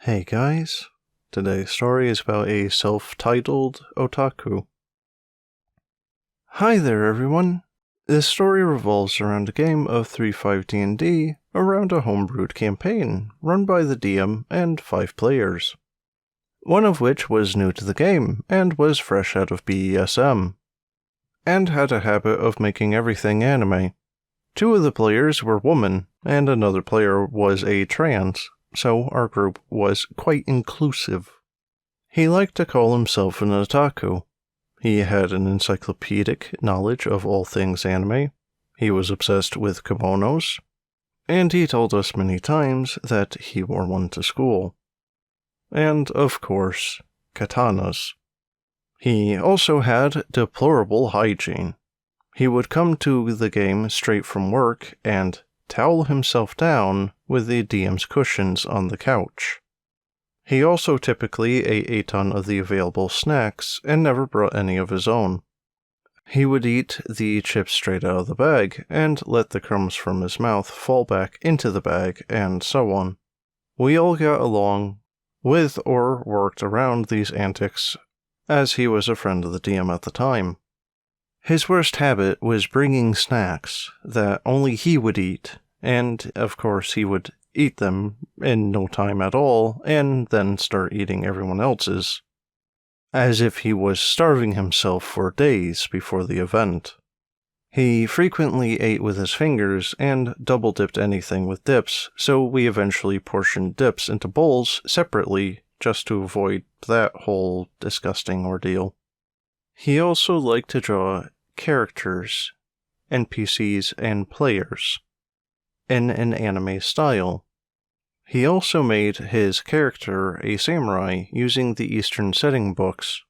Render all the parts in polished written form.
Hey guys, today's story is about a self-titled otaku. Hi there everyone! This story revolves around a game of 3.5 D&D around a homebrewed campaign run by the DM and 5 players. One of which was new to the game and was fresh out of BESM, and had a habit of making everything anime. 2 of the players were women, and another player was a trans, so our group was quite inclusive. He liked to call himself an otaku. He had an encyclopedic knowledge of all things anime. He was obsessed with kimonos, and he told us many times that he wore one to school. And, of course, katanas. He also had deplorable hygiene. He would come to the game straight from work and towel himself down with the DM's cushions on the couch. He also typically ate a ton of the available snacks and never brought any of his own. He would eat the chips straight out of the bag and let the crumbs from his mouth fall back into the bag, and so on. We all got along with or worked around these antics, as he was a friend of the DM at the time. His worst habit was bringing snacks that only he would eat, and of course he would eat them in no time at all, and then start eating everyone else's, as if he was starving himself for days before the event. He frequently ate with his fingers and double-dipped anything with dips, so we eventually portioned dips into bowls separately just to avoid that whole disgusting ordeal. He also liked to draw characters, NPCs, and players in an anime style. He also made his character a samurai using the Eastern setting books.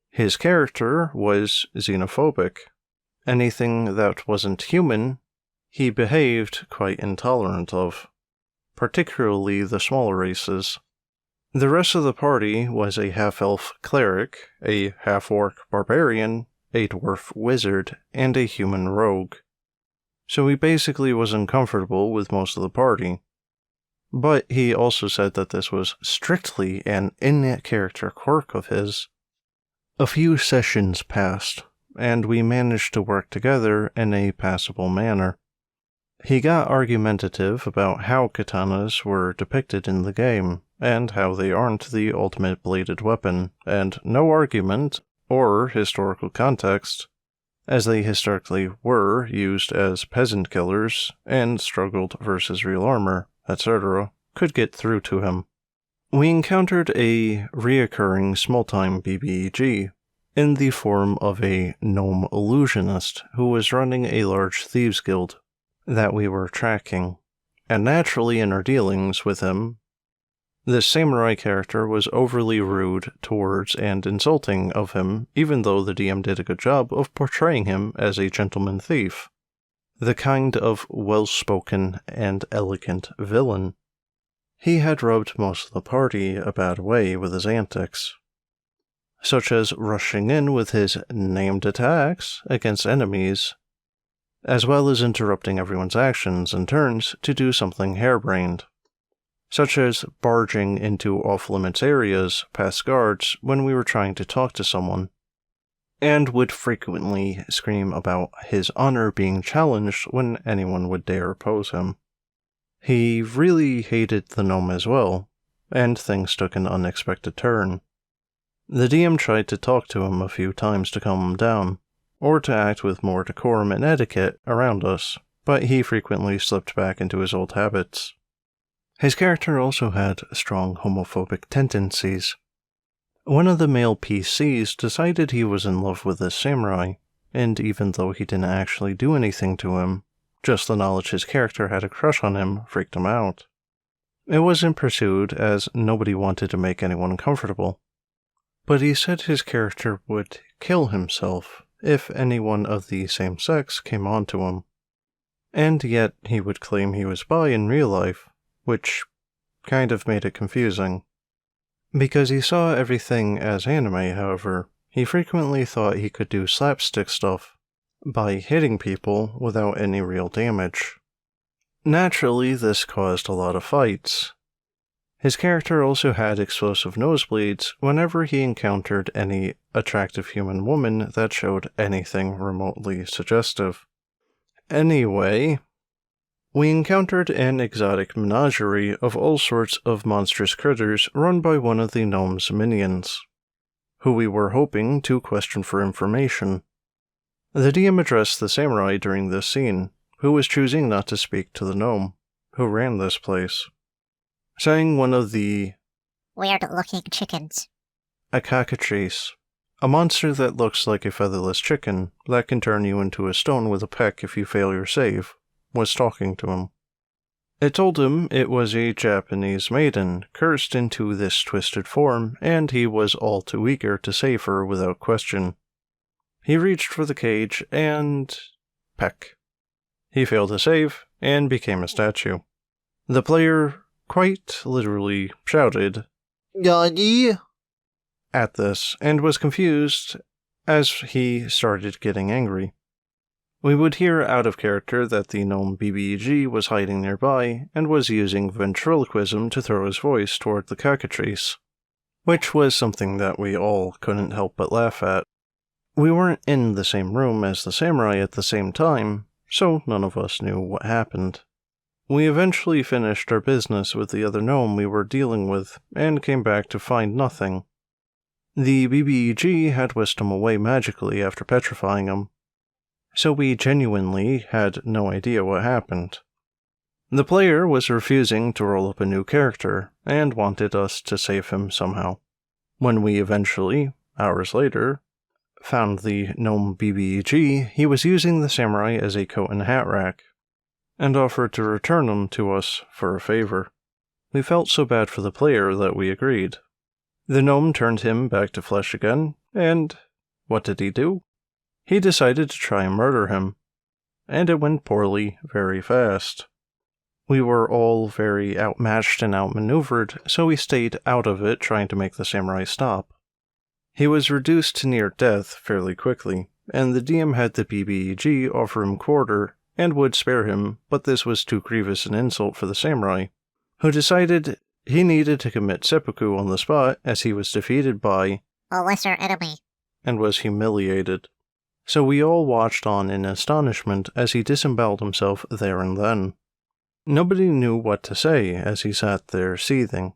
His character was xenophobic. Anything that wasn't human, he behaved quite intolerant of, particularly the smaller races. The rest of the party was a half-elf cleric, a half-orc barbarian, a dwarf wizard, and a human rogue. So he basically was uncomfortable with most of the party. But he also said that this was strictly an in-character quirk of his. A few sessions passed, and we managed to work together in a passable manner. He got argumentative about how katanas were depicted in the game, and how they aren't the ultimate bladed weapon, and no argument, or historical context, as they historically were used as peasant killers and struggled versus real armor, etc., could get through to him. We encountered a reoccurring small-time BBEG in the form of a gnome illusionist who was running a large thieves guild that we were tracking, and naturally in our dealings with him, this samurai character was overly rude towards and insulting of him, even though the DM did a good job of portraying him as a gentleman thief, the kind of well-spoken and elegant villain. He had rubbed most of the party a bad way with his antics, such as rushing in with his named attacks against enemies, as well as interrupting everyone's actions and turns to do something harebrained, such as barging into off-limits areas past guards when we were trying to talk to someone, and would frequently scream about his honor being challenged when anyone would dare oppose him. He really hated the gnome as well, and things took an unexpected turn. The DM tried to talk to him a few times to calm him down, or to act with more decorum and etiquette around us, but he frequently slipped back into his old habits. His character also had strong homophobic tendencies. One of the male PCs decided he was in love with this samurai, and even though he didn't actually do anything to him, just the knowledge his character had a crush on him freaked him out. It wasn't pursued, as nobody wanted to make anyone uncomfortable, but he said his character would kill himself if anyone of the same sex came on to him, and yet he would claim he was bi in real life, which kind of made it confusing. Because he saw everything as anime, however, he frequently thought he could do slapstick stuff by hitting people without any real damage. Naturally, this caused a lot of fights. His character also had explosive nosebleeds whenever he encountered any attractive human woman that showed anything remotely suggestive. Anyway, we encountered an exotic menagerie of all sorts of monstrous critters run by one of the gnome's minions, who we were hoping to question for information. The DM addressed the samurai during this scene, who was choosing not to speak to the gnome, who ran this place, saying one of the weird-looking chickens, a cockatrice, a monster that looks like a featherless chicken that can turn you into a stone with a peck if you fail your save, was talking to him. It told him it was a Japanese maiden cursed into this twisted form, and he was all too eager to save her without question. He reached for the cage and peck. He failed to save and became a statue. The player quite literally shouted, "Nani?" at this, and was confused as he started getting angry. We would hear out of character that the gnome BBG was hiding nearby and was using ventriloquism to throw his voice toward the cockatrice, which was something that we all couldn't help but laugh at. We weren't in the same room as the samurai at the same time, so none of us knew what happened. We eventually finished our business with the other gnome we were dealing with, and came back to find nothing. The BBG had whisked him away magically after petrifying him, so we genuinely had no idea what happened. The player was refusing to roll up a new character, and wanted us to save him somehow. When we eventually, hours later, found the gnome BBG, he was using the samurai as a coat and hat rack, and offered to return them to us for a favor. We felt so bad for the player that we agreed. The gnome turned him back to flesh again, and what did he do? He decided to try and murder him, and it went poorly very fast. We were all very outmatched and outmaneuvered, so we stayed out of it trying to make the samurai stop. He was reduced to near death fairly quickly, and the DM had the BBG offer him quarter and would spare him, but this was too grievous an insult for the samurai, who decided he needed to commit seppuku on the spot as he was defeated by a lesser enemy, and was humiliated. So we all watched on in astonishment as he disemboweled himself there and then. Nobody knew what to say as he sat there seething.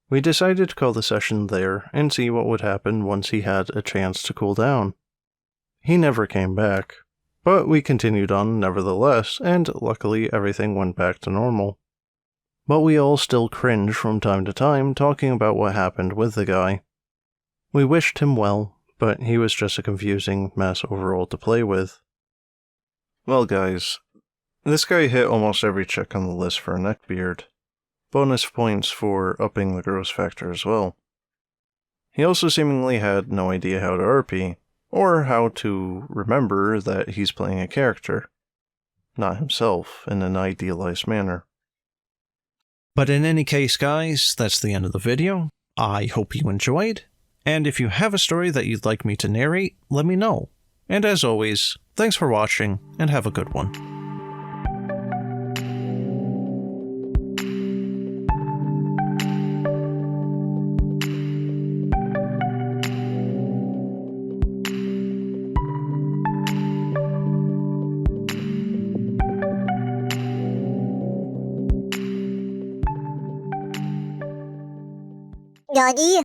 We decided to call the session there and see what would happen once he had a chance to cool down. He never came back, but we continued on nevertheless, and luckily everything went back to normal. But we all still cringe from time to time talking about what happened with the guy. We wished him well, but he was just a confusing mess overall to play with. Well guys, this guy hit almost every check on the list for a neckbeard. Bonus points for upping the gross factor as well. He also seemingly had no idea how to RP, or how to remember that he's playing a character, not himself, in an idealized manner. But in any case, guys, that's the end of the video. I hope you enjoyed, and if you have a story that you'd like me to narrate, let me know. And as always, thanks for watching, and have a good one. Nani?